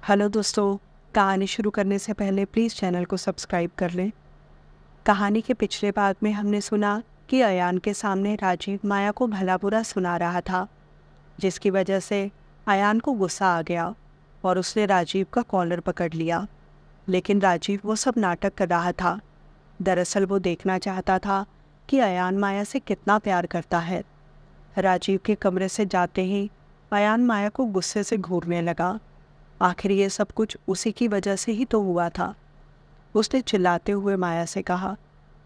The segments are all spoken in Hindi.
हेलो दोस्तों, कहानी शुरू करने से पहले प्लीज़ चैनल को सब्सक्राइब कर लें। कहानी के पिछले भाग में हमने सुना कि अयान के सामने राजीव माया को भला बुरा सुना रहा था, जिसकी वजह से अयान को गुस्सा आ गया और उसने राजीव का कॉलर पकड़ लिया। लेकिन राजीव वो सब नाटक कर रहा था। दरअसल वो देखना चाहता था कि अयान माया से कितना प्यार करता है। राजीव के कमरे से जाते ही अयान माया को गुस्से से घूरने लगा। आखिर ये सब कुछ उसी की वजह से ही तो हुआ था। उसने चिल्लाते हुए माया से कहा,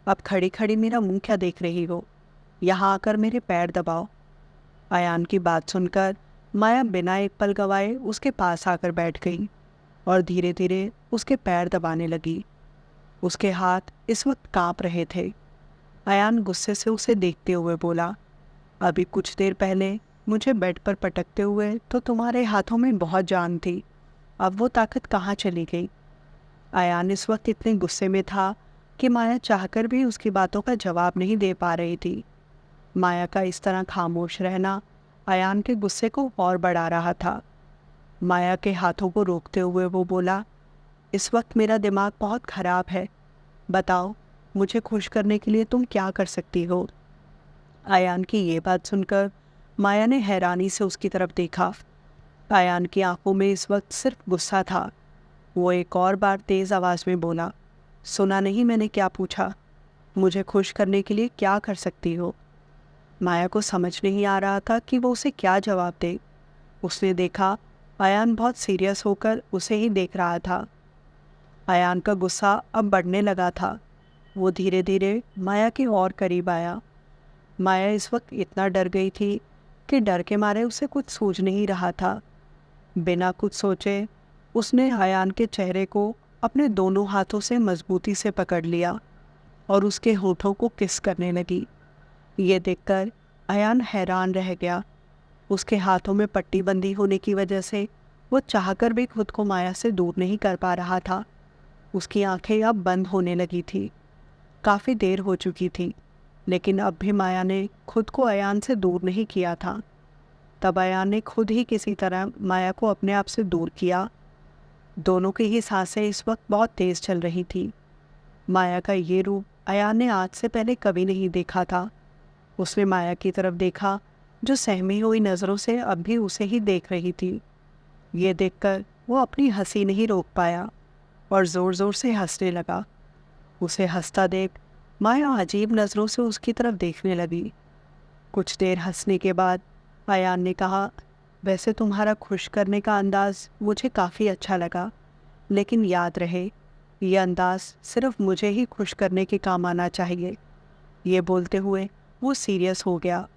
अब खड़ी खड़ी मेरा मुंह क्या देख रही हो? यहाँ आकर मेरे पैर दबाओ। अयान की बात सुनकर माया बिना एक पल गवाए उसके पास आकर बैठ गई और धीरे धीरे उसके पैर दबाने लगी। उसके हाथ इस वक्त कांप रहे थे। अयान गुस्से से उसे देखते हुए बोला, अभी कुछ देर पहले मुझे बेड पर पटकते हुए तो तुम्हारे हाथों में बहुत जान थी, अब वो ताकत कहाँ चली गई? अयान इस वक्त इतने गुस्से में था कि माया चाहकर भी उसकी बातों का जवाब नहीं दे पा रही थी। माया का इस तरह खामोश रहना अयान के गुस्से को और बढ़ा रहा था। माया के हाथों को रोकते हुए वो बोला, इस वक्त मेरा दिमाग बहुत खराब है। बताओ, मुझे खुश करने के लिए तुम क्या कर सकती हो? अयान की ये बात सुनकर माया ने हैरानी से उसकी तरफ देखा। अयान की आंखों में इस वक्त सिर्फ गुस्सा था। वो एक और बार तेज आवाज में बोला, सुना नहीं मैंने क्या पूछा? मुझे खुश करने के लिए क्या कर सकती हो? माया को समझ नहीं आ रहा था कि वो उसे क्या जवाब दे। उसने देखा अयान बहुत सीरियस होकर उसे ही देख रहा था। अयान का गुस्सा अब बढ़ने लगा था। वो धीरे धीरे माया के और करीब आया। माया इस वक्त इतना डर गई थी कि डर के मारे उसे कुछ सूझ नहीं रहा था। बिना कुछ सोचे उसने अयान के चेहरे को अपने दोनों हाथों से मजबूती से पकड़ लिया और उसके होठों को किस करने लगी। ये देखकर अयान हैरान रह गया। उसके हाथों में पट्टी बंदी होने की वजह से वो चाहकर भी खुद को माया से दूर नहीं कर पा रहा था। उसकी आंखें अब बंद होने लगी थी। काफ़ी देर हो चुकी थी, लेकिन अब भी माया ने खुद को अयान से दूर नहीं किया था। तब अयान ने खुद ही किसी तरह माया को अपने आप से दूर किया। दोनों की ही सांसें इस वक्त बहुत तेज चल रही थी। माया का ये रूप अयान ने आज से पहले कभी नहीं देखा था। उसने माया की तरफ देखा, जो सहमी हुई नज़रों से अब भी उसे ही देख रही थी। ये देखकर वो अपनी हंसी नहीं रोक पाया और ज़ोर ज़ोर से हंसने लगा। उसे हंसता देख माया अजीब नज़रों से उसकी तरफ देखने लगी। कुछ देर हंसने के बाद अयान ने कहा, वैसे तुम्हारा खुश करने का अंदाज़ मुझे काफ़ी अच्छा लगा, लेकिन याद रहे ये अंदाज़ सिर्फ मुझे ही खुश करने के काम आना चाहिए। ये बोलते हुए वो सीरियस हो गया।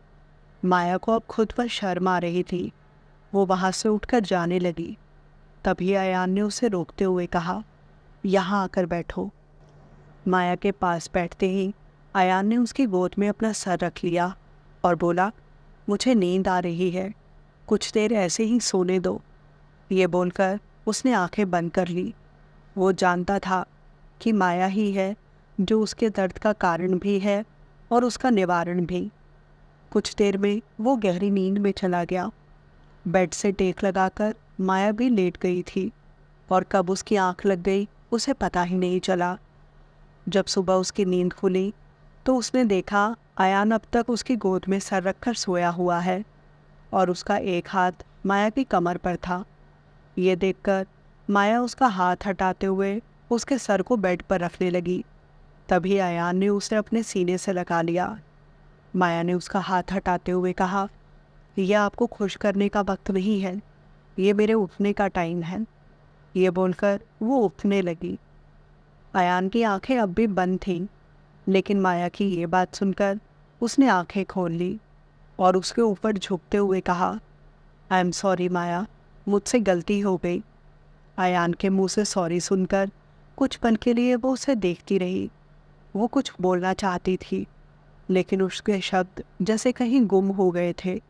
माया को अब खुद पर शर्म आ रही थी। वो वहाँ से उठकर जाने लगी। तभी अयान ने उसे रोकते हुए कहा, यहाँ आकर बैठो। माया के पास बैठते ही अयान ने उसकी गोद में अपना सर रख लिया और बोला, मुझे नींद आ रही है, कुछ देर ऐसे ही सोने दो। ये बोलकर उसने आंखें बंद कर ली। वो जानता था कि माया ही है जो उसके दर्द का कारण भी है और उसका निवारण भी। कुछ देर में वो गहरी नींद में चला गया। बेड से टेक लगाकर माया भी लेट गई थी और कब उसकी आंख लग गई उसे पता ही नहीं चला। जब सुबह उसकी नींद खुली तो उसने देखा अयान अब तक उसकी गोद में सर रखकर सोया हुआ है और उसका एक हाथ माया की कमर पर था। ये देखकर माया उसका हाथ हटाते हुए उसके सर को बेड पर रखने लगी। तभी अयान ने उसे अपने सीने से लगा लिया। माया ने उसका हाथ हटाते हुए कहा, यह आपको खुश करने का वक्त नहीं है, ये मेरे उठने का टाइम है। ये बोलकर वो उठने लगी। अयान की आंखें अब भी बंद थीं, लेकिन माया की ये बात सुनकर उसने आंखें खोल ली और उसके ऊपर झुकते हुए कहा, आई एम सॉरी माया, मुझसे गलती हो गई। अयान के मुंह से सॉरी सुनकर कुछ पल के लिए वो उसे देखती रही। वो कुछ बोलना चाहती थी, लेकिन उसके शब्द जैसे कहीं गुम हो गए थे।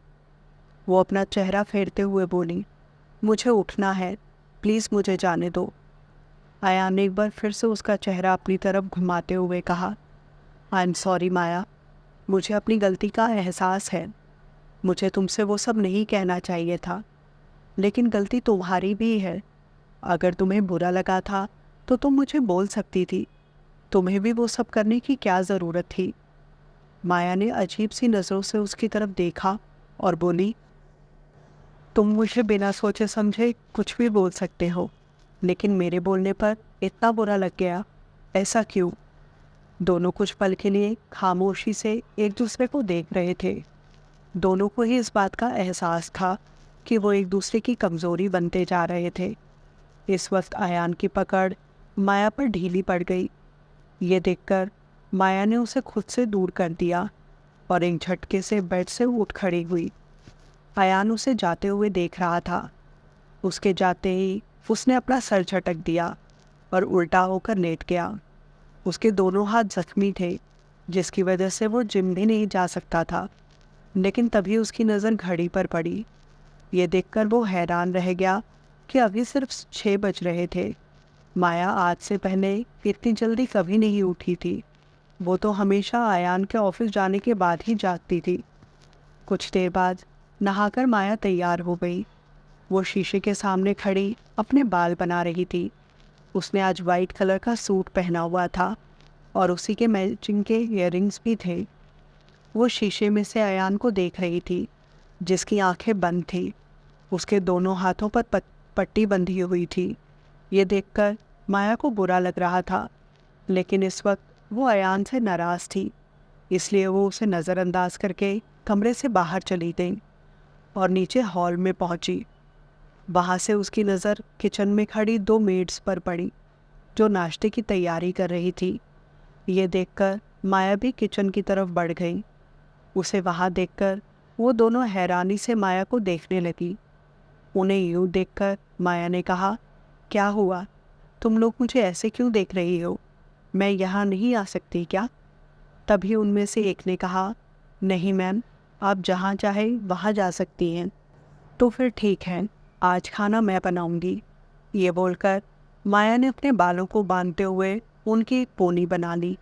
वो अपना चेहरा फेरते हुए बोली, मुझे उठना है, प्लीज़ मुझे जाने दो। अयान ने एक बार फिर से उसका चेहरा अपनी तरफ घुमाते हुए कहा, आई एम सॉरी माया, मुझे अपनी गलती का एहसास है। मुझे तुमसे वो सब नहीं कहना चाहिए था, लेकिन गलती तुम्हारी भी है। अगर तुम्हें बुरा लगा था तो तुम मुझे बोल सकती थी। तुम्हें भी वो सब करने की क्या ज़रूरत थी? माया ने अजीब सी नज़रों से उसकी तरफ देखा और बोली, तुम मुझे बिना सोचे समझे कुछ भी बोल सकते हो, लेकिन मेरे बोलने पर इतना बुरा लग गया, ऐसा क्यों? दोनों कुछ पल के लिए खामोशी से एक दूसरे को देख रहे थे। दोनों को ही इस बात का एहसास था कि वो एक दूसरे की कमज़ोरी बनते जा रहे थे। इस वक्त अयान की पकड़ माया पर ढीली पड़ गई। ये देखकर माया ने उसे खुद से दूर कर दिया और एक झटके से बेड से उठ खड़ी हुई। अयान उसे जाते हुए देख रहा था। उसके जाते ही उसने अपना सर झटक दिया और उल्टा होकर लेट गया। उसके दोनों हाथ जख्मी थे, जिसकी वजह से वो जिम भी नहीं जा सकता था। लेकिन तभी उसकी नज़र घड़ी पर पड़ी। ये देखकर वो हैरान रह गया कि अभी सिर्फ 6 बज रहे थे। माया आज से पहले इतनी जल्दी कभी नहीं उठी थी। वो तो हमेशा अयान के ऑफिस जाने के बाद ही जागती थी। कुछ देर बाद नहाकर माया तैयार हो गई। वो शीशे के सामने खड़ी अपने बाल बना रही थी। उसने आज वाइट कलर का सूट पहना हुआ था और उसी के मैचिंग के इयररिंग्स भी थे। वो शीशे में से अयान को देख रही थी, जिसकी आंखें बंद थी। उसके दोनों हाथों पर पट्टी बंधी हुई थी। ये देखकर माया को बुरा लग रहा था, लेकिन इस वक्त वो अयान से नाराज़ थी। इसलिए वो उसे नज़रअंदाज करके कमरे से बाहर चली गई और नीचे हॉल में पहुंची। वहाँ से उसकी नज़र किचन में खड़ी 2 मेड्स पर पड़ी, जो नाश्ते की तैयारी कर रही थी। ये देखकर माया भी किचन की तरफ बढ़ गई। उसे वहाँ देखकर वो दोनों हैरानी से माया को देखने लगी। उन्हें यूँ देखकर माया ने कहा, क्या हुआ? तुम लोग मुझे ऐसे क्यों देख रही हो? मैं यहाँ नहीं आ सकती क्या? तभी उनमें से एक ने कहा, नहीं मैम, आप जहाँ चाहे वहाँ जा सकती हैं। तो फिर ठीक है, आज खाना मैं बनाऊंगी। ये बोलकर माया ने अपने बालों को बांधते हुए उनकी एक पोनी बना ली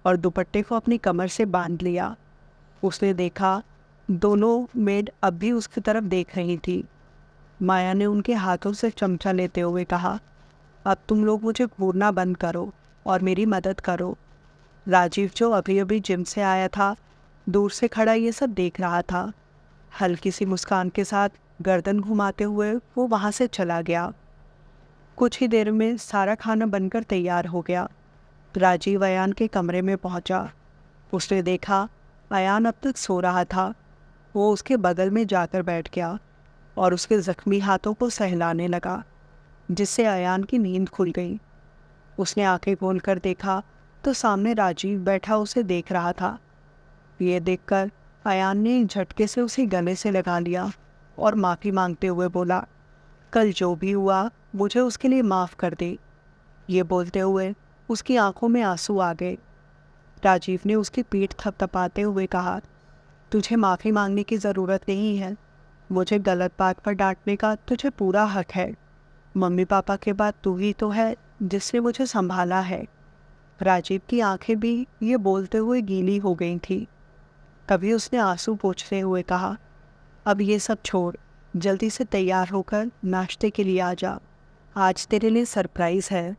और दुपट्टे को अपनी कमर से बांध लिया। उसने देखा दोनों मेड अब भी उसकी तरफ देख रही थी। माया ने उनके हाथों से चमचा लेते हुए कहा, अब तुम लोग मुझे घूरना बंद करो और मेरी मदद करो। राजीव, जो अभी अभी जिम से आया था, दूर से खड़ा ये सब देख रहा था। हल्की सी मुस्कान के साथ गर्दन घुमाते हुए वो वहाँ से चला गया। कुछ ही देर में सारा खाना बनकर तैयार हो गया। राजीव अयान के कमरे में पहुँचा। उसने देखा अयान अब तक सो रहा था। वो उसके बगल में जाकर बैठ गया और उसके ज़ख्मी हाथों को सहलाने लगा, जिससे अयान की नींद खुल गई। उसने आंखें खोलकर देखा तो सामने राजीव बैठा उसे देख रहा था। ये देखकर अयान ने एक झटके से उसे गले से लगा लिया और माफ़ी मांगते हुए बोला, कल जो भी हुआ मुझे उसके लिए माफ़ कर दे। ये बोलते हुए उसकी आंखों में आंसू आ गए। राजीव ने उसकी पीठ थपथपाते हुए कहा, तुझे माफ़ी मांगने की ज़रूरत नहीं है। मुझे गलत बात पर डांटने का तुझे पूरा हक है। मम्मी पापा के बाद तू ही तो है जिसने मुझे संभाला है। राजीव की आंखें भी ये बोलते हुए गीली हो गई थी। तभी उसने आंसू पोंछते हुए कहा, अब ये सब छोड़, जल्दी से तैयार होकर नाश्ते के लिए आ जा। आज तेरे लिए सरप्राइज़ है।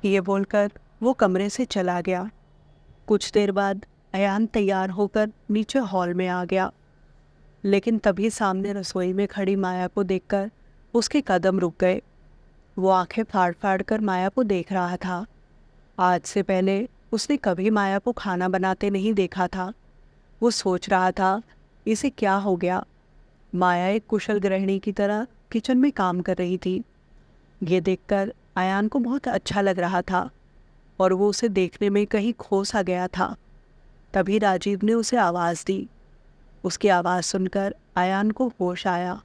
ये बोलकर वो कमरे से चला गया। कुछ देर बाद अयान तैयार होकर नीचे हॉल में आ गया, लेकिन तभी सामने रसोई में खड़ी माया को देखकर उसके कदम रुक गए। वो आंखें फाड़ फाड़ कर माया को देख रहा था। आज से पहले उसने कभी माया को खाना बनाते नहीं देखा था। वो सोच रहा था, इसे क्या हो गया? माया एक कुशल गृहिणी की तरह किचन में काम कर रही थी। ये देखकर अयान को बहुत अच्छा लग रहा था और वो उसे देखने में कहीं खो सा गया था। तभी राजीव ने उसे आवाज़ दी। उसकी आवाज़ सुनकर अयान को होश आया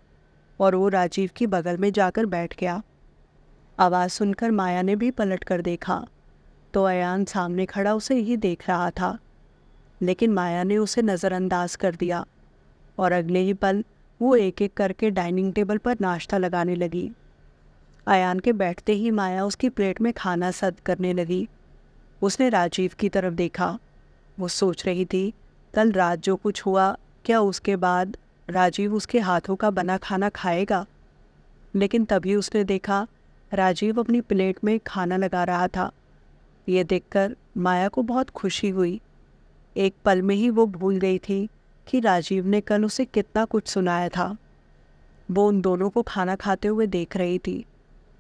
और वो राजीव की बगल में जाकर बैठ गया। आवाज़ सुनकर माया ने भी पलट कर देखा तो अयान सामने खड़ा उसे ही देख रहा था, लेकिन माया ने उसे नज़रअंदाज कर दिया और अगले ही पल वो एक एक करके डाइनिंग टेबल पर नाश्ता लगाने लगी। अयान के बैठते ही माया उसकी प्लेट में खाना सर्व करने लगी। उसने राजीव की तरफ देखा। वो सोच रही थी, कल रात जो कुछ हुआ, क्या उसके बाद राजीव उसके हाथों का बना खाना खाएगा? लेकिन तभी उसने देखा राजीव अपनी प्लेट में खाना लगा रहा था। ये देखकर माया को बहुत खुशी हुई। एक पल में ही वो भूल गई थी कि राजीव ने कल उसे कितना कुछ सुनाया था। वो उन दोनों को खाना खाते हुए देख रही थी।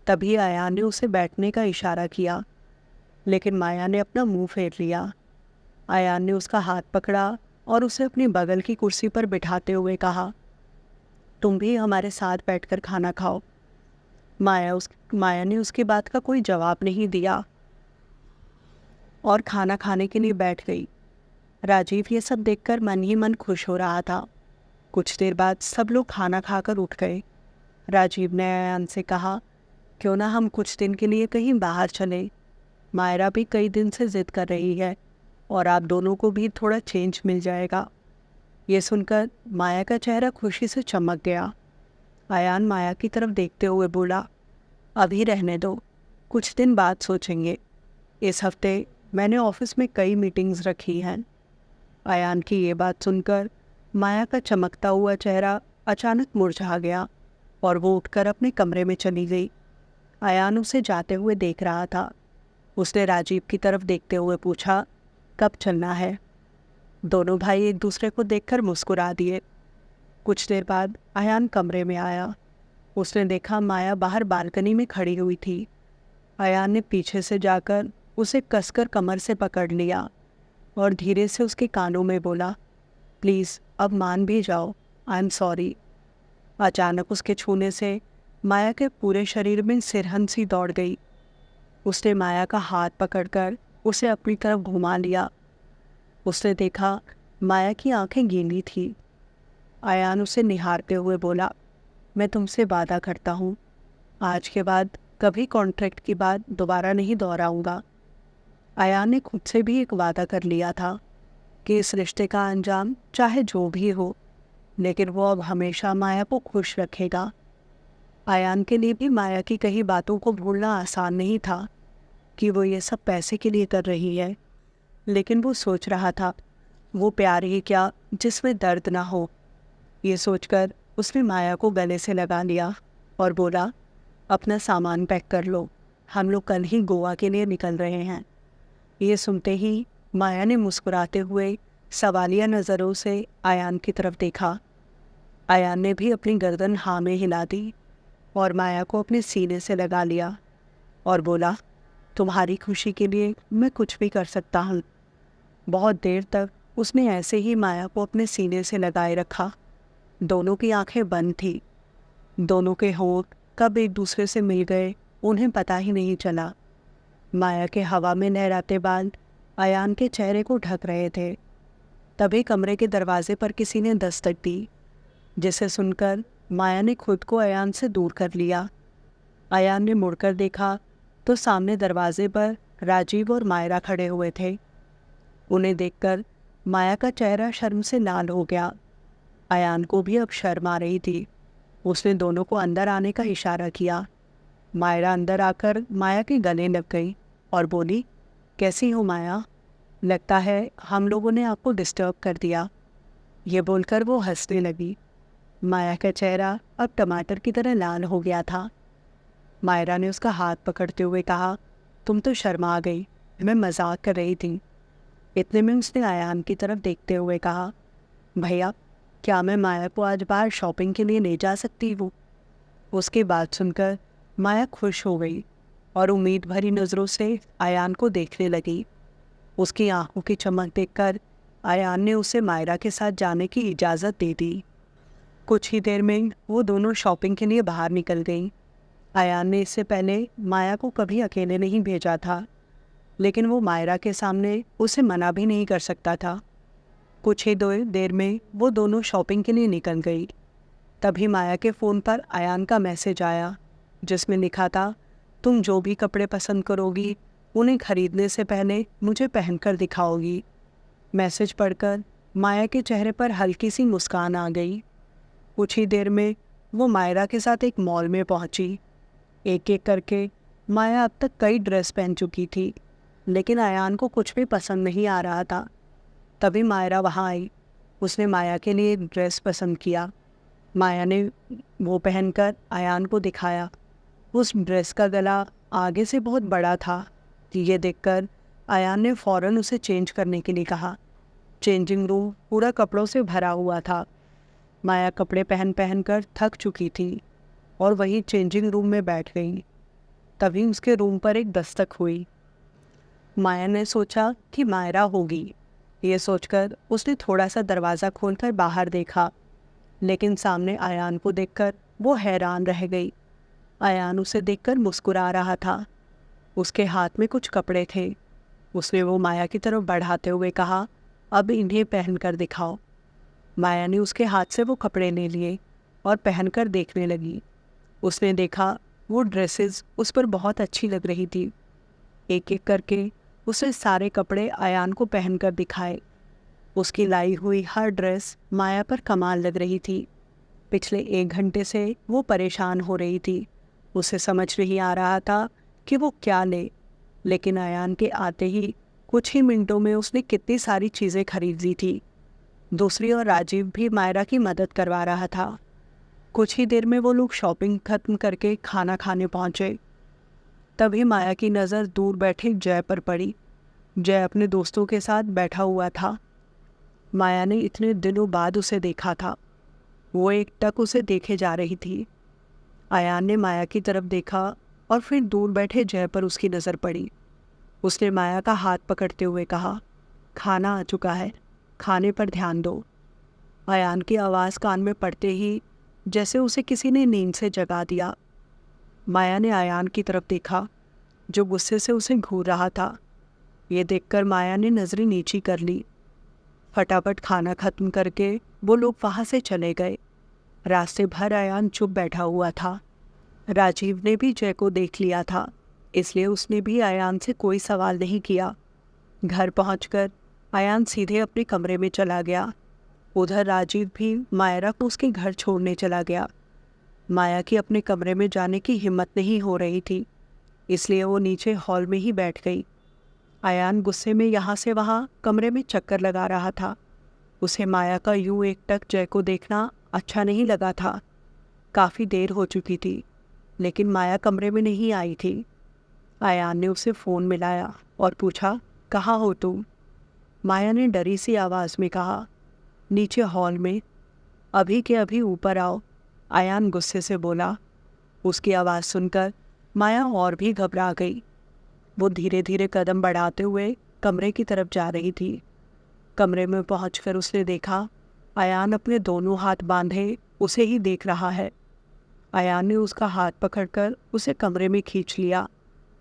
तभी अयान ने उसे बैठने का इशारा किया, लेकिन माया ने अपना मुंह फेर लिया। अयान ने उसका हाथ पकड़ा और उसे अपनी बगल की कुर्सी पर बिठाते हुए कहा, तुम भी हमारे साथ बैठकर खाना खाओ। माया ने उसकी बात का कोई जवाब नहीं दिया और खाना खाने के लिए बैठ गई। राजीव ये सब देखकर मन ही मन खुश हो रहा था। कुछ देर बाद सब लोग खाना खाकर उठ गए। राजीव ने अयान से कहा, क्यों ना हम कुछ दिन के लिए कहीं बाहर चले। मायरा भी कई दिन से जिद कर रही है और आप दोनों को भी थोड़ा चेंज मिल जाएगा। ये सुनकर माया का चेहरा खुशी से चमक गया। अयान माया की तरफ देखते हुए बोला, अभी रहने दो, कुछ दिन बाद सोचेंगे। इस हफ्ते मैंने ऑफिस में कई मीटिंग्स रखी हैं। अयान की ये बात सुनकर माया का चमकता हुआ चेहरा अचानक मुरझा गया और वो उठकर अपने कमरे में चली गई। अयान उसे जाते हुए देख रहा था। उसने राजीव की तरफ देखते हुए पूछा, कब चलना है? दोनों भाई एक दूसरे को देखकर मुस्कुरा दिए। कुछ देर बाद अयान कमरे में आया। उसने देखा माया बाहर बालकनी में खड़ी हुई थी। अयान ने पीछे से जाकर उसे कसकर कमर से पकड़ लिया और धीरे से उसके कानों में बोला, प्लीज़ अब मान भी जाओ, आई एम सॉरी। अचानक उसके छूने से माया के पूरे शरीर में सिरहन सी दौड़ गई। उसने माया का हाथ पकड़कर उसे अपनी तरफ घुमा लिया। उसने देखा माया की आंखें गीली थी। अयान उसे निहारते हुए बोला, मैं तुमसे वादा करता हूँ, आज के बाद कभी कॉन्ट्रैक्ट की बात दोबारा नहीं दोहराऊंगा। अयान ने खुद से भी एक वादा कर लिया था कि इस रिश्ते का अंजाम चाहे जो भी हो, लेकिन वो अब हमेशा माया को खुश रखेगा। अयान के लिए भी माया की कही बातों को भूलना आसान नहीं था कि वो ये सब पैसे के लिए कर रही है, लेकिन वो सोच रहा था, वो प्यार ही क्या जिसमें दर्द ना हो। ये सोचकर उसने माया को गले से लगा लिया और बोला, अपना सामान पैक कर लो, हम लोग कल ही गोवा के लिए निकल रहे हैं। ये सुनते ही माया ने मुस्कुराते हुए सवालिया नज़रों से अयान की तरफ देखा। अयान ने भी अपनी गर्दन हाँ में हिला दी और माया को अपने सीने से लगा लिया और बोला, तुम्हारी खुशी के लिए मैं कुछ भी कर सकता हूँ। बहुत देर तक उसने ऐसे ही माया को अपने सीने से लगाए रखा। दोनों की आंखें बंद थी। दोनों के होंठ कब एक दूसरे से मिल गए उन्हें पता ही नहीं चला। माया के हवा में लहराते बाल अयान के चेहरे को ढक रहे थे। तभी कमरे के दरवाजे पर किसी ने दस्तक दी, जिसे सुनकर माया ने खुद को अयान से दूर कर लिया। अयान ने मुड़कर देखा तो सामने दरवाजे पर राजीव और मायरा खड़े हुए थे। उन्हें देखकर माया का चेहरा शर्म से लाल हो गया। अयान को भी अब शर्म आ रही थी। उसने दोनों को अंदर आने का इशारा किया। मायरा अंदर आकर माया के गले लग गई और बोली, कैसी हो माया? लगता है हम लोगों ने आपको डिस्टर्ब कर दिया। ये बोलकर वो हंसने लगी। माया का चेहरा अब टमाटर की तरह लाल हो गया था। मायरा ने उसका हाथ पकड़ते हुए कहा, तुम तो शर्मा गई, मैं मजाक कर रही थी। इतने में उसने अयान की तरफ देखते हुए कहा, भैया क्या मैं माया को आज बाहर शॉपिंग के लिए ले जा सकती हूँ? उसकी बात सुनकर माया खुश हो गई और उम्मीद भरी नज़रों से अयान को देखने लगी। उसकी आंखों की चमक देखकर अयान ने उसे मायरा के साथ जाने की इजाज़त दे दी। कुछ ही देर में वो दोनों शॉपिंग के लिए बाहर निकल गईं। अयान ने इससे पहले माया को कभी अकेले नहीं भेजा था, लेकिन वो मायरा के सामने उसे मना भी नहीं कर सकता था। कुछ ही देर में वो दोनों शॉपिंग के लिए निकल गई। तभी माया के फ़ोन पर अयान का मैसेज आया, जिसमें लिखा था, तुम जो भी कपड़े पसंद करोगी उन्हें खरीदने से पहले मुझे पहनकर दिखाओगी। मैसेज पढ़कर माया के चेहरे पर हल्की सी मुस्कान आ गई। कुछ ही देर में वो मायरा के साथ एक मॉल में पहुंची। एक एक करके माया अब तक कई ड्रेस पहन चुकी थी, लेकिन अयान को कुछ भी पसंद नहीं आ रहा था। तभी मायरा वहाँ आई। उसने माया के लिए एक ड्रेस पसंद किया। माया ने वो पहनकर अयान को दिखाया। उस ड्रेस का गला आगे से बहुत बड़ा था। ये देखकर अयान ने फ़ौरन उसे चेंज करने के लिए कहा। चेंजिंग रूम पूरा कपड़ों से भरा हुआ था। माया कपड़े पहन पहन कर थक चुकी थी और वही चेंजिंग रूम में बैठ गई। तभी उसके रूम पर एक दस्तक हुई। माया ने सोचा कि मायरा होगी। ये सोचकर उसने थोड़ा सा दरवाज़ा खोलकर बाहर देखा, लेकिन सामने अयान को देखकर वो हैरान रह गई। अयान उसे देखकर मुस्कुरा रहा था। उसके हाथ में कुछ कपड़े थे। उसने वो माया की तरफ बढ़ाते हुए कहा, अब इन्हें पहन कर दिखाओ। माया ने उसके हाथ से वो कपड़े ले लिए और पहनकर देखने लगी। उसने देखा वो ड्रेसेस उस पर बहुत अच्छी लग रही थी। एक एक करके उसने सारे कपड़े अयान को पहनकर दिखाए। उसकी लाई हुई हर ड्रेस माया पर कमाल लग रही थी। पिछले 1 घंटे से वो परेशान हो रही थी। उसे समझ नहीं आ रहा था कि वो क्या ले, लेकिन अयान के आते ही कुछ ही मिनटों में उसने कितनी सारी चीज़ें खरीद ली थी। दूसरी ओर राजीव भी मायरा की मदद करवा रहा था। कुछ ही देर में वो लोग शॉपिंग खत्म करके खाना खाने पहुंचे। तभी माया की नज़र दूर बैठे जय पर पड़ी। जय अपने दोस्तों के साथ बैठा हुआ था। माया ने इतने दिनों बाद उसे देखा था। वो एकटक उसे देखे जा रही थी। अयान ने माया की तरफ देखा और फिर दूर बैठे जय पर उसकी नज़र पड़ी। उसने माया का हाथ पकड़ते हुए कहा, खाना आ चुका है, खाने पर ध्यान दो। अयान की आवाज़ कान में पड़ते ही जैसे उसे किसी ने नींद से जगा दिया। माया ने अयान की तरफ देखा, जो गुस्से से उसे घूर रहा था। ये देखकर माया ने नज़रें नीची कर ली। फटाफट खाना खत्म करके वो लोग वहाँ से चले गए। रास्ते भर अयान चुप बैठा हुआ था। राजीव ने भी जय को देख लिया था, इसलिए उसने भी अयान से कोई सवाल नहीं किया। घर पहुंचकर अयान सीधे अपने कमरे में चला गया। उधर राजीव भी मायरा को उसके घर छोड़ने चला गया। माया की अपने कमरे में जाने की हिम्मत नहीं हो रही थी, इसलिए वो नीचे हॉल में ही बैठ गई। अयान गुस्से में यहाँ से वहाँ कमरे में चक्कर लगा रहा था। उसे माया का यूं एकटक जय को देखना अच्छा नहीं लगा था। काफ़ी देर हो चुकी थी, लेकिन माया कमरे में नहीं आई थी। अयान ने उसे फ़ोन मिलाया और पूछा, कहाँ हो तुम? माया ने डरी सी आवाज़ में कहा, नीचे हॉल में, अभी के अभी ऊपर आओ। अयान गुस्से से बोला। उसकी आवाज़ सुनकर माया और भी घबरा गई। वो धीरे धीरे कदम बढ़ाते हुए कमरे की तरफ जा रही थी। कमरे में पहुंचकर उसने देखा अयान अपने दोनों हाथ बांधे उसे ही देख रहा है। अयान ने उसका हाथ पकड़कर उसे कमरे में खींच लिया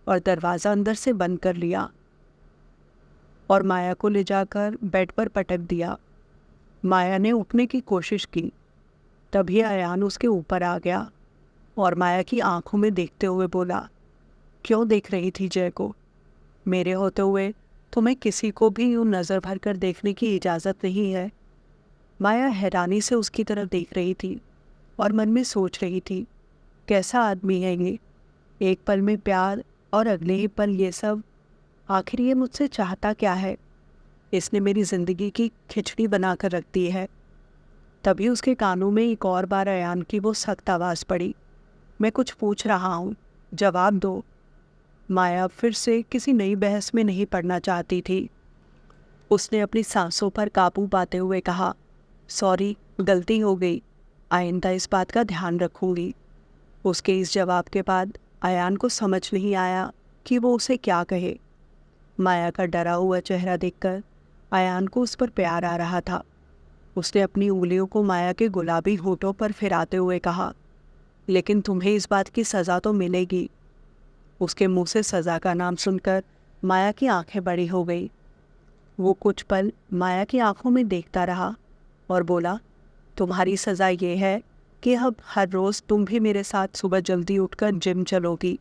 और दरवाज़ा अंदर से बंद कर लिया और माया को ले जाकर बेड पर पटक दिया। माया ने उठने की कोशिश की, तभी अयान उसके ऊपर आ गया और माया की आंखों में देखते हुए बोला, क्यों देख रही थी जय को? मेरे होते हुए तुम्हें किसी को भी यूं नज़र भर कर देखने की इजाज़त नहीं है। माया हैरानी से उसकी तरफ देख रही थी और मन में सोच रही थी, कैसा आदमी है ये? एक पल में प्यार और अगले ही पल ये सब। आखिर ये मुझसे चाहता क्या है? इसने मेरी ज़िंदगी की खिचड़ी बना कर रख दी है। तभी उसके कानों में एक और बार अयान की वो सख्त आवाज़ पड़ी, मैं कुछ पूछ रहा हूँ, जवाब दो। माया फिर से किसी नई बहस में नहीं पड़ना चाहती थी। उसने अपनी सांसों पर काबू पाते हुए कहा, सॉरी, गलती हो गई, आइंदा इस बात का ध्यान रखूंगी। उसके इस जवाब के बाद अयान को समझ नहीं आया कि वो उसे क्या कहे। माया का डरा हुआ चेहरा देखकर अयान को उस पर प्यार आ रहा था। उसने अपनी उंगलियों को माया के गुलाबी होठों पर फिराते हुए कहा, लेकिन तुम्हें इस बात की सज़ा तो मिलेगी। उसके मुंह से सज़ा का नाम सुनकर माया की आंखें बड़ी हो गई। वो कुछ पल माया की आंखों में देखता रहा और बोला, तुम्हारी सज़ा ये है कि अब हर रोज़ तुम भी मेरे साथ सुबह जल्दी उठकर जिम चलोगी।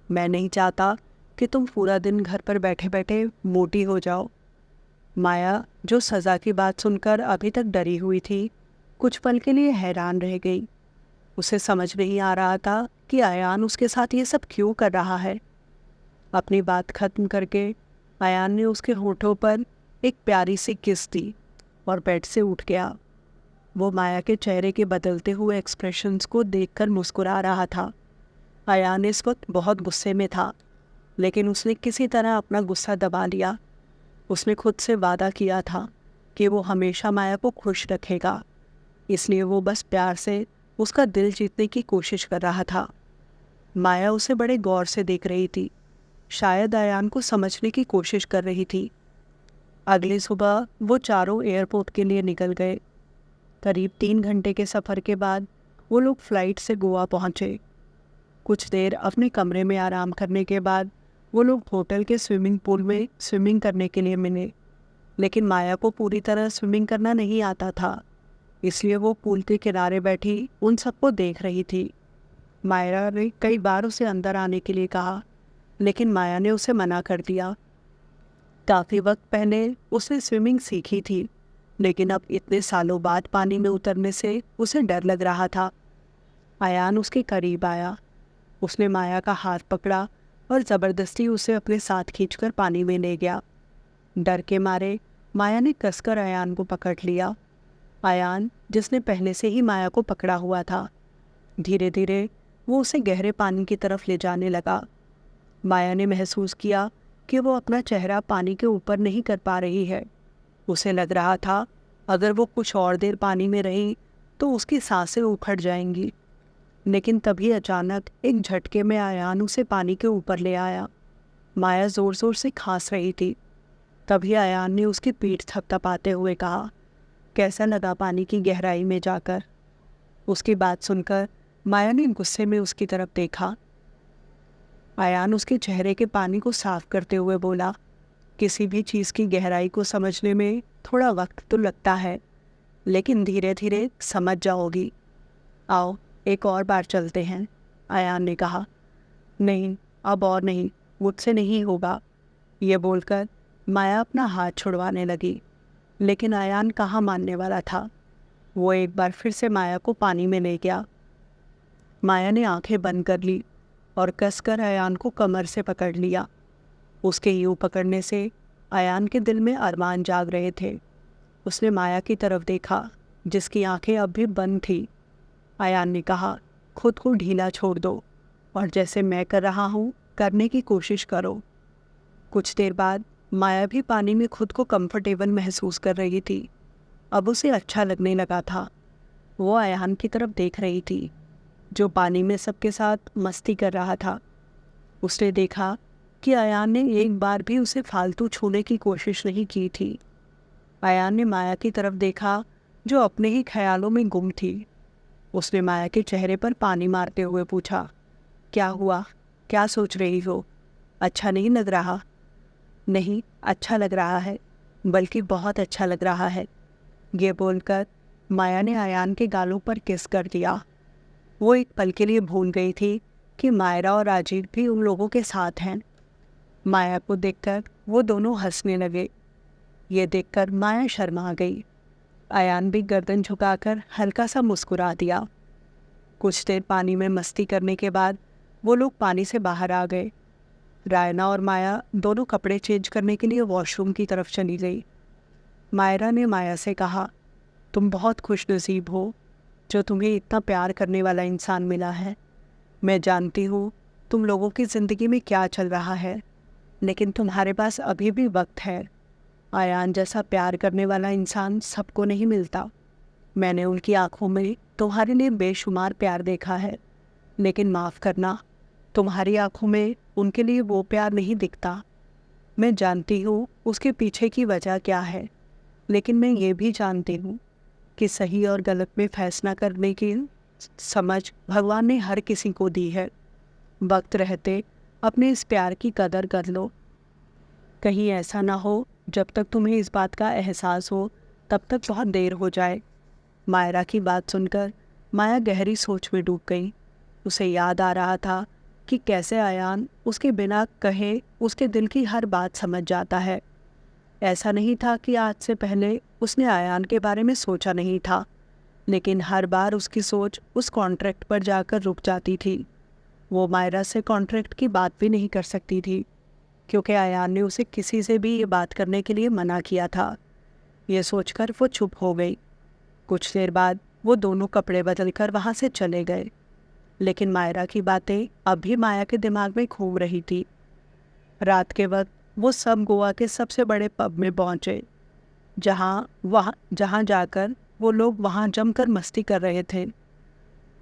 मैं नहीं चाहता कि तुम पूरा दिन घर पर बैठे बैठे मोटी हो जाओ। माया, जो सज़ा की बात सुनकर अभी तक डरी हुई थी, कुछ पल के लिए हैरान रह गई। उसे समझ नहीं आ रहा था कि अयान उसके साथ ये सब क्यों कर रहा है। अपनी बात खत्म करके अयान ने उसके होठों पर एक प्यारी सी किस दी और बेड से उठ गया। वो माया के चेहरे के बदलते हुए एक्सप्रेशंस को देखकर मुस्कुरा रहा था। अयान इस वक्त बहुत गुस्से में था, लेकिन उसने किसी तरह अपना गुस्सा दबा लिया। उसने खुद से वादा किया था कि वो हमेशा माया को खुश रखेगा, इसलिए वो बस प्यार से उसका दिल जीतने की कोशिश कर रहा था। माया उसे बड़े गौर से देख रही थी, शायद अयान को समझने की कोशिश कर रही थी। अगली सुबह वो चारों एयरपोर्ट के लिए निकल गए। करीब 3 घंटे के सफ़र के बाद वो लोग फ्लाइट से गोवा पहुँचे। कुछ देर अपने कमरे में आराम करने के बाद वो लोग होटल के स्विमिंग पूल में स्विमिंग करने के लिए मिले, लेकिन माया को पूरी तरह स्विमिंग करना नहीं आता था, इसलिए वो पूल के किनारे बैठी उन सबको देख रही थी। माया ने कई बार उसे अंदर आने के लिए कहा, लेकिन माया ने उसे मना कर दिया। काफ़ी वक्त पहले उसने स्विमिंग सीखी थी, लेकिन अब इतने सालों बाद पानी में उतरने से उसे डर लग रहा था। अयान उसके करीब आया। उसने माया का हाथ पकड़ा और ज़बरदस्ती उसे अपने साथ खींचकर पानी में ले गया। डर के मारे माया ने कसकर अयान को पकड़ लिया। अयान, जिसने पहले से ही माया को पकड़ा हुआ था, धीरे धीरे वो उसे गहरे पानी की तरफ ले जाने लगा। माया ने महसूस किया कि वो अपना चेहरा पानी के ऊपर नहीं कर पा रही है। उसे लग रहा था अगर वो कुछ और देर पानी में रही तो उसकी सांसें उखड़ जाएंगी। लेकिन तभी अचानक एक झटके में अयान उसे पानी के ऊपर ले आया। माया ज़ोर ज़ोर से खांस रही थी। तभी अयान ने उसकी पीठ थपथपाते हुए कहा, कैसा लगा पानी की गहराई में जाकर? उसकी बात सुनकर माया ने गुस्से में उसकी तरफ देखा। अयान उसके चेहरे के पानी को साफ करते हुए बोला, किसी भी चीज़ की गहराई को समझने में थोड़ा वक्त तो लगता है, लेकिन धीरे धीरे समझ जाओगी। आओ एक और बार चलते हैं, अयान ने कहा। नहीं, अब और नहीं, मुझसे नहीं होगा। ये बोलकर माया अपना हाथ छुड़वाने लगी, लेकिन अयान कहाँ मानने वाला था। वो एक बार फिर से माया को पानी में ले गया। माया ने आंखें बंद कर ली और कसकर अयान को कमर से पकड़ लिया। उसके यूं पकड़ने से अयान के दिल में अरमान जाग रहे थे। उसने माया की तरफ देखा, जिसकी आंखें अब भी बंद थी। अयान ने कहा, खुद को ढीला छोड़ दो और जैसे मैं कर रहा हूँ करने की कोशिश करो। कुछ देर बाद माया भी पानी में खुद को कंफर्टेबल महसूस कर रही थी। अब उसे अच्छा लगने लगा था। वो अयान की तरफ देख रही थी, जो पानी में सबके साथ मस्ती कर रहा था। उसने देखा कि अयान ने एक बार भी उसे फालतू छूने की कोशिश नहीं की थी। अयान ने माया की तरफ देखा, जो अपने ही ख्यालों में गुम थी। उसने माया के चेहरे पर पानी मारते हुए पूछा, क्या हुआ? क्या सोच रही हो? अच्छा नहीं लग रहा? नहीं, अच्छा लग रहा है, बल्कि बहुत अच्छा लग रहा है। ये बोलकर माया ने अयान के गालों पर किस कर दिया। वो एक पल के लिए भूल गई थी कि मायरा और राजीव भी उन लोगों के साथ हैं। माया को देखकर वो दोनों हंसने लगे। ये देखकर माया शर्मा गई। अयान भी गर्दन झुकाकर हल्का सा मुस्कुरा दिया। कुछ देर पानी में मस्ती करने के बाद वो लोग पानी से बाहर आ गए। रायना और माया दोनों कपड़े चेंज करने के लिए वॉशरूम की तरफ चली गई। मायरा ने माया से कहा, तुम बहुत खुशनसीब हो जो तुम्हें इतना प्यार करने वाला इंसान मिला है। मैं जानती हूँ तुम लोगों की ज़िंदगी में क्या चल रहा है, लेकिन तुम्हारे पास अभी भी वक्त है। अयान जैसा प्यार करने वाला इंसान सबको नहीं मिलता। मैंने उनकी आंखों में तुम्हारे लिए बेशुमार प्यार देखा है, लेकिन माफ़ करना, तुम्हारी आंखों में उनके लिए वो प्यार नहीं दिखता। मैं जानती हूँ उसके पीछे की वजह क्या है, लेकिन मैं ये भी जानती हूँ कि सही और गलत में फैसला करने की समझ भगवान ने हर किसी को दी है। वक्त रहते अपने इस प्यार की कदर कर लो। कहीं ऐसा ना हो जब तक तुम्हें इस बात का एहसास हो तब तक बहुत देर हो जाए। मायरा की बात सुनकर माया गहरी सोच में डूब गई। उसे याद आ रहा था कि कैसे अयान उसके बिना कहे उसके दिल की हर बात समझ जाता है। ऐसा नहीं था कि आज से पहले उसने अयान के बारे में सोचा नहीं था, लेकिन हर बार उसकी सोच उस कॉन्ट्रैक्ट पर जाकर रुक जाती थी। वो मायरा से कॉन्ट्रैक्ट की बात भी नहीं कर सकती थी, क्योंकि अयान ने उसे किसी से भी ये बात करने के लिए मना किया था। ये सोचकर वो चुप हो गई। कुछ देर बाद वो दोनों कपड़े बदलकर वहाँ से चले गए। लेकिन मायरा की बातें अब भी माया के दिमाग में घूम रही थी। रात के वक्त वो सब गोवा के सबसे बड़े पब में पहुंचे, जहां जाकर वो लोग वहां जमकर मस्ती कर रहे थे।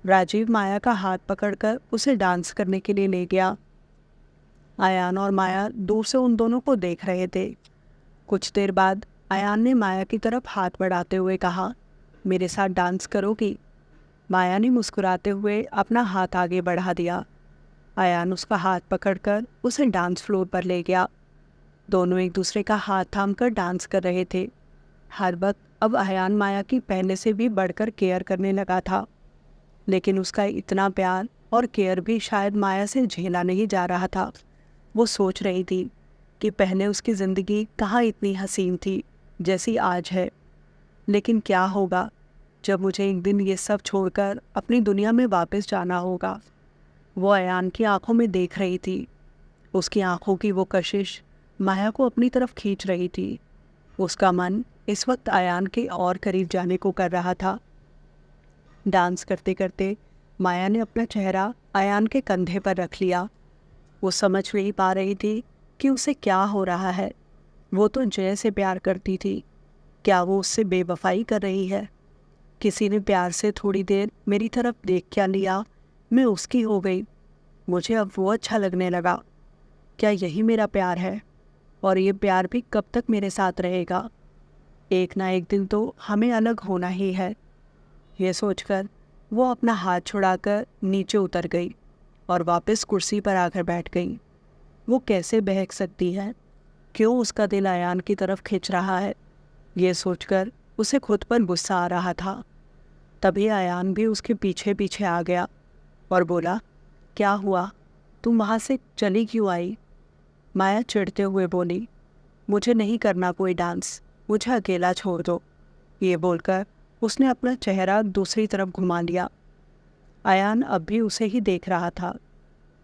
राजीव माया का हाथ पकड़कर उसे डांस करने के लिए ले गया। आयान और माया दूर से उन दोनों को देख रहे थे। कुछ देर बाद आयान ने माया की तरफ हाथ बढ़ाते हुए कहा, मेरे साथ डांस करोगी? माया ने मुस्कुराते हुए अपना हाथ आगे बढ़ा दिया। आयान उसका हाथ पकड़कर उसे डांस फ्लोर पर ले गया। दोनों एक दूसरे का हाथ थामकर डांस कर रहे थे। हर वक्त अब आयान माया की पहले से भी बढ़कर केयर करने लगा था, लेकिन उसका इतना प्यार और केयर भी शायद माया से झेला नहीं जा रहा था। वो सोच रही थी कि पहले उसकी ज़िंदगी कहाँ इतनी हसीन थी जैसी आज है। लेकिन क्या होगा जब मुझे एक दिन ये सब छोड़कर अपनी दुनिया में वापस जाना होगा? वो आयान की आंखों में देख रही थी। उसकी आंखों की वो कशिश माया को अपनी तरफ खींच रही थी। उसका मन इस वक्त आयान के और करीब जाने को कर रहा था। डांस करते करते माया ने अपना चेहरा आयान के कंधे पर रख लिया। वो समझ नहीं पा रही थी कि उसे क्या हो रहा है। वो तो जय से प्यार करती थी, क्या वो उससे बेवफाई कर रही है? किसी ने प्यार से थोड़ी देर मेरी तरफ देख क्या लिया, मैं उसकी हो गई। मुझे अब वो अच्छा लगने लगा। क्या यही मेरा प्यार है? और ये प्यार भी कब तक मेरे साथ रहेगा? एक ना एक दिन तो हमें अलग होना ही है। ये सोचकर वो अपना हाथ छुड़ाकर नीचे उतर गई और वापस कुर्सी पर आकर बैठ गई। वो कैसे बहक सकती है? क्यों उसका दिल आयान की तरफ खिंच रहा है? ये सोचकर उसे खुद पर गुस्सा आ रहा था। तभी आयान भी उसके पीछे पीछे आ गया और बोला, क्या हुआ? तुम वहाँ से चली क्यों आई? माया चिढ़ते हुए बोली, मुझे नहीं करना कोई डांस, मुझे अकेला छोड़ दो। ये बोलकर उसने अपना चेहरा दूसरी तरफ घुमा लिया। आयान अब भी उसे ही देख रहा था।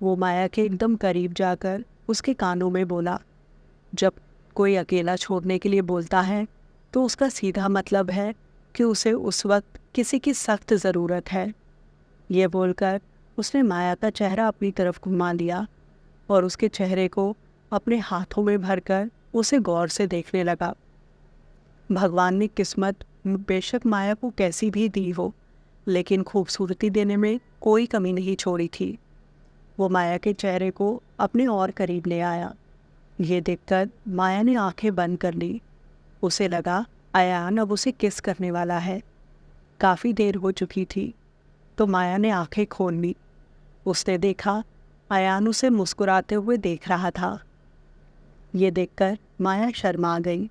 वो माया के एकदम करीब जाकर उसके कानों में बोला, जब कोई अकेला छोड़ने के लिए बोलता है तो उसका सीधा मतलब है कि उसे उस वक्त किसी की सख्त ज़रूरत है। ये बोलकर उसने माया का चेहरा अपनी तरफ घुमा लिया और उसके चेहरे को अपने हाथों में भरकर उसे गौर से देखने लगा। भगवान ने किस्मत बेशक माया को कैसी भी दी हो, लेकिन खूबसूरती देने में कोई कमी नहीं छोड़ी थी। वो माया के चेहरे को अपने और करीब ले आया। ये देखकर माया ने आंखें बंद कर ली। उसे लगा आयान अब उसे किस करने वाला है। काफ़ी देर हो चुकी थी तो माया ने आंखें खोल ली। उसने देखा आयान उसे मुस्कुराते हुए देख रहा था। ये देखकर माया शर्मा गई।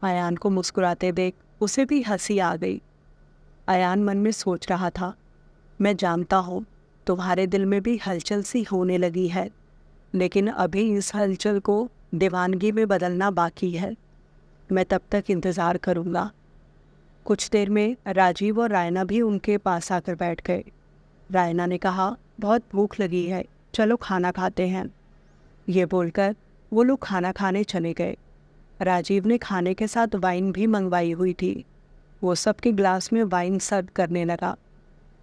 आयान को मुस्कुराते देख उसे भी हंसी आ गई। आयान मन में सोच रहा था, मैं जानता हूँ तुम्हारे दिल में भी हलचल सी होने लगी है, लेकिन अभी इस हलचल को दीवानगी में बदलना बाकी है। मैं तब तक इंतज़ार करूँगा। कुछ देर में राजीव और रायना भी उनके पास आकर बैठ गए। रायना ने कहा, बहुत भूख लगी है, चलो खाना खाते हैं। ये बोलकर वो लोग खाना खाने चले गए। राजीव ने खाने के साथ वाइन भी मंगवाई हुई थी। वो सबके ग्लास में वाइन सर्व करने लगा,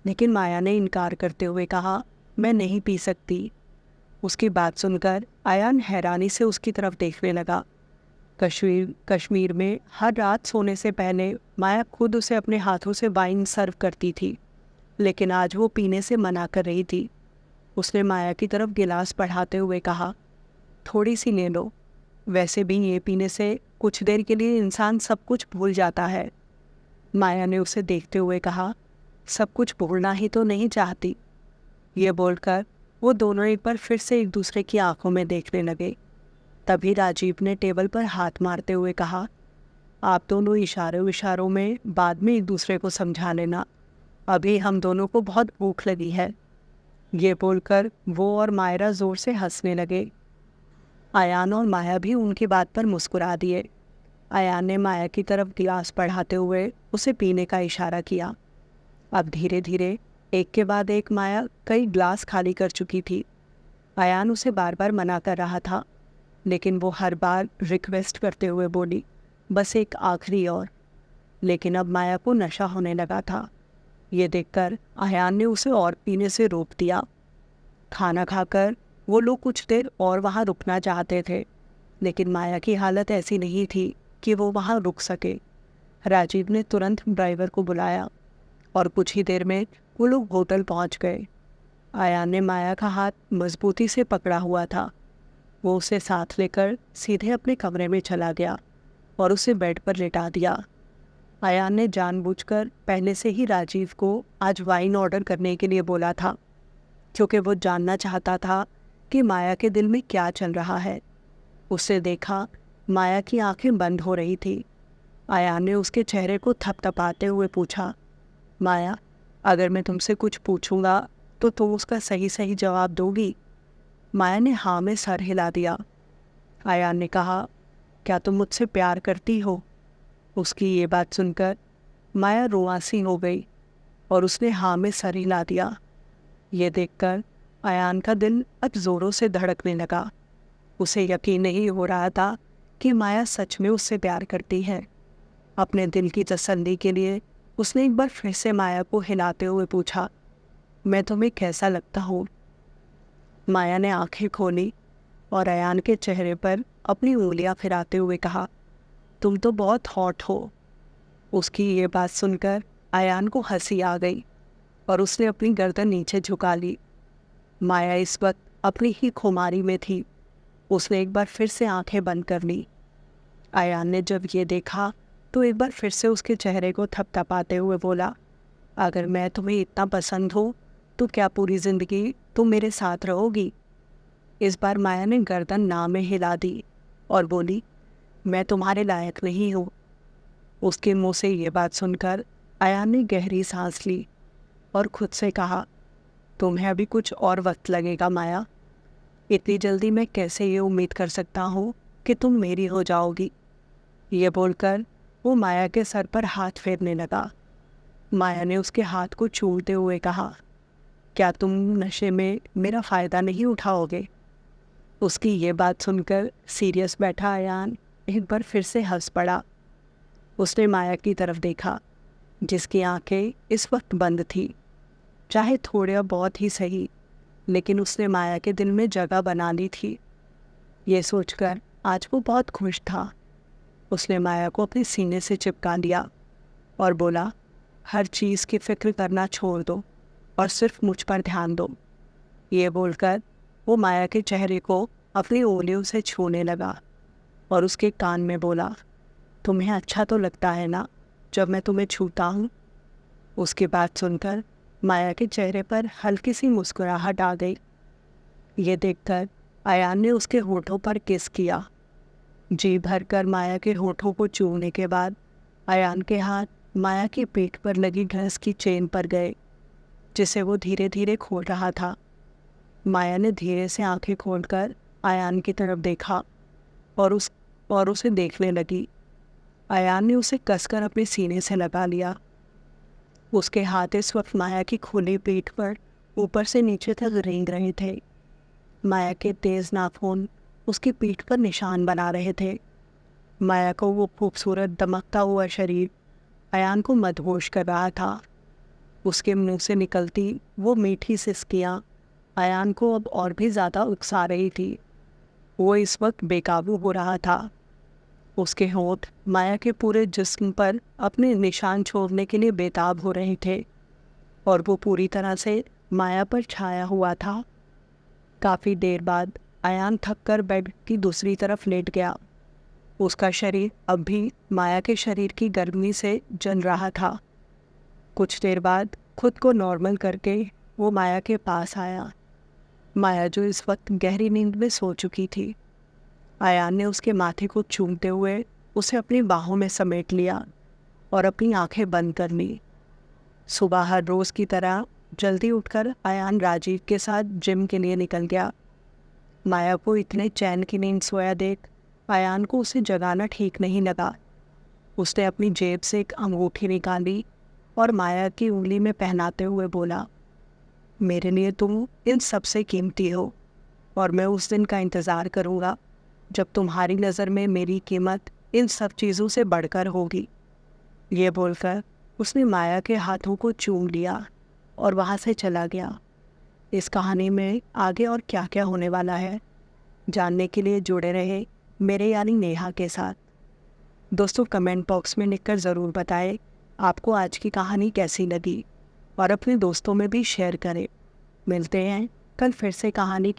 लेकिन माया ने इनकार करते हुए कहा, मैं नहीं पी सकती। उसकी बात सुनकर आयान हैरानी से उसकी तरफ देखने लगा। कश्मीर में हर रात सोने से पहले माया खुद उसे अपने हाथों से वाइन सर्व करती थी, लेकिन आज वो पीने से मना कर रही थी। उसने माया की तरफ गिलास बढ़ाते हुए कहा, थोड़ी सी ले लो, वैसे भी ये पीने से कुछ देर के लिए इंसान सब कुछ भूल जाता है। माया ने उसे देखते हुए कहा, सब कुछ भूलना ही तो नहीं चाहती। ये बोलकर वो दोनों एक बार फिर से एक दूसरे की आंखों में देखने लगे। तभी राजीव ने टेबल पर हाथ मारते हुए कहा, आप दोनों इशारों में बाद में एक दूसरे को समझा लेना, अभी हम दोनों को बहुत भूख लगी है। ये बोलकर वो और मायरा ज़ोर से हंसने लगे। आयान और माया भी उनकी बात पर मुस्कुरा दिए। आयान ने माया की तरफ गिलास बढ़ाते हुए उसे पीने का इशारा किया। अब धीरे धीरे एक के बाद एक माया कई ग्लास खाली कर चुकी थी। आयान उसे बार बार मना कर रहा था, लेकिन वो हर बार रिक्वेस्ट करते हुए बोली, बस एक आखिरी और। लेकिन अब माया को नशा होने लगा था। ये देखकर अयान ने उसे और पीने से रोक दिया। खाना खाकर वो लोग कुछ देर और वहाँ रुकना चाहते थे, लेकिन माया की हालत ऐसी नहीं थी कि वो वहाँ रुक सके। राजीव ने तुरंत ड्राइवर को बुलाया और कुछ ही देर में वो लोग होटल पहुँच गए। अयान ने माया का हाथ मजबूती से पकड़ा हुआ था। वो उसे साथ लेकर सीधे अपने कमरे में चला गया और उसे बेड पर लेटा दिया। अयान ने जानबूझकर पहले से ही राजीव को आज वाइन ऑर्डर करने के लिए बोला था, क्योंकि वो जानना चाहता था कि माया के दिल में क्या चल रहा है। उसे देखा माया की आंखें बंद हो रही थी। अयान ने उसके चेहरे को थपथपाते हुए पूछा, माया, अगर मैं तुमसे कुछ पूछूंगा तो तुम उसका सही सही जवाब दोगी? माया ने हाँ में सर हिला दिया। अयान ने कहा, क्या तुम मुझसे प्यार करती हो? उसकी ये बात सुनकर माया रुआंसी हो गई और उसने हाँ में सर हिला दिया। ये देखकर अयान का दिल अब जोरों से धड़कने लगा। उसे यकीन नहीं हो रहा था कि माया सच में उससे प्यार करती है। अपने दिल की तसल्ली के लिए उसने एक बार फिर से माया को हिलाते हुए पूछा, मैं तुम्हें कैसा लगता हूँ? माया ने आंखें खोली और अयान के चेहरे पर अपनी उंगलियां फिराते हुए कहा, तुम तो बहुत हॉट हो। उसकी ये बात सुनकर अयान को हंसी आ गई और उसने अपनी गर्दन नीचे झुका ली। माया इस वक्त अपनी ही खुमारी में थी। उसने एक बार फिर से आंखें बंद कर ली। अयान ने जब ये देखा तो एक बार फिर से उसके चेहरे को थपथपाते हुए बोला, अगर मैं तुम्हें इतना पसंद हूँ तो क्या पूरी ज़िंदगी तुम मेरे साथ रहोगी? इस बार माया ने गर्दन ना में हिला दी और बोली, मैं तुम्हारे लायक नहीं हूँ। उसके मुंह से ये बात सुनकर अयान ने गहरी सांस ली और खुद से कहा, तुम्हें अभी कुछ और वक्त लगेगा माया। इतनी जल्दी मैं कैसे ये उम्मीद कर सकता हूँ कि तुम मेरी हो जाओगी? ये बोलकर वो माया के सर पर हाथ फेरने लगा। माया ने उसके हाथ को छूते हुए कहा, क्या तुम नशे में मेरा फ़ायदा नहीं उठाओगे? उसकी ये बात सुनकर सीरियस बैठा अयान एक बार फिर से हंस पड़ा। उसने माया की तरफ देखा, जिसकी आंखें इस वक्त बंद थी। चाहे थोड़ा बहुत ही सही, लेकिन उसने माया के दिल में जगह बना ली थी। ये सोचकर आज वो बहुत खुश था। उसने माया को अपने सीने से चिपका लिया और बोला, हर चीज़ की फिक्र करना छोड़ दो और सिर्फ मुझ पर ध्यान दो। ये बोलकर वो माया के चेहरे को अपनी उंगलियों से छूने लगा और उसके कान में बोला, तुम्हें अच्छा तो लगता है ना जब मैं तुम्हें छूता हूँ? उसकी बात सुनकर माया के चेहरे पर हल्की सी मुस्कुराहट आ गई। ये देखकर अयान ने उसके होठों पर किस किया। जी भरकर माया के होठों को चूमने के बाद अयान के हाथ माया की पीठ पर लगी घास की चेन पर गए, जिसे वो धीरे धीरे खोल रहा था। माया ने धीरे से आंखें खोलकर अयान की तरफ देखा और उसे देखने लगी। अयान ने उसे कसकर अपने सीने से लगा लिया। उसके हाथ इस वक्त माया की खुली पीठ पर ऊपर से नीचे तक रेंग रहे थे। माया के तेज नाखून उसकी पीठ पर निशान बना रहे थे। माया को वो खूबसूरत दमकता हुआ शरीर अयान को मदहोश कर रहा था। उसके मुंह से निकलती वो मीठी सिसकियाँ अयान को अब और भी ज़्यादा उकसा रही थी। वो इस वक्त बेकाबू हो रहा था। उसके होंठ माया के पूरे जिस्म पर अपने निशान छोड़ने के लिए बेताब हो रहे थे और वो पूरी तरह से माया पर छाया हुआ था। काफ़ी देर बाद अयान थककर बेड की दूसरी तरफ लेट गया। उसका शरीर अब भी माया के शरीर की गर्मी से जल रहा था। कुछ देर बाद खुद को नॉर्मल करके वो माया के पास आया। माया जो इस वक्त गहरी नींद में सो चुकी थी। अयान ने उसके माथे को चूमते हुए उसे अपनी बाहों में समेट लिया और अपनी आंखें बंद कर ली। सुबह हर रोज़ की तरह जल्दी उठकर अयान राजीव के साथ जिम के लिए निकल गया। माया को इतने चैन की नींद सोया देख अयान को उसे जगाना ठीक नहीं लगा। उसने अपनी जेब से एक अंगूठी निकाली और माया की उंगली में पहनाते हुए बोला, मेरे लिए तुम इन सबसे कीमती हो और मैं उस दिन का इंतज़ार करूँगा जब तुम्हारी नज़र में मेरी कीमत इन सब चीज़ों से बढ़कर होगी। ये बोलकर उसने माया के हाथों को चूम लिया और वहाँ से चला गया। इस कहानी में आगे और क्या क्या होने वाला है जानने के लिए जुड़े रहे मेरे यानी नेहा के साथ। दोस्तों, कमेंट बॉक्स में लिखकर ज़रूर बताएं आपको आज की कहानी कैसी लगी और अपने दोस्तों में भी शेयर करें। मिलते हैं कल फिर से कहानी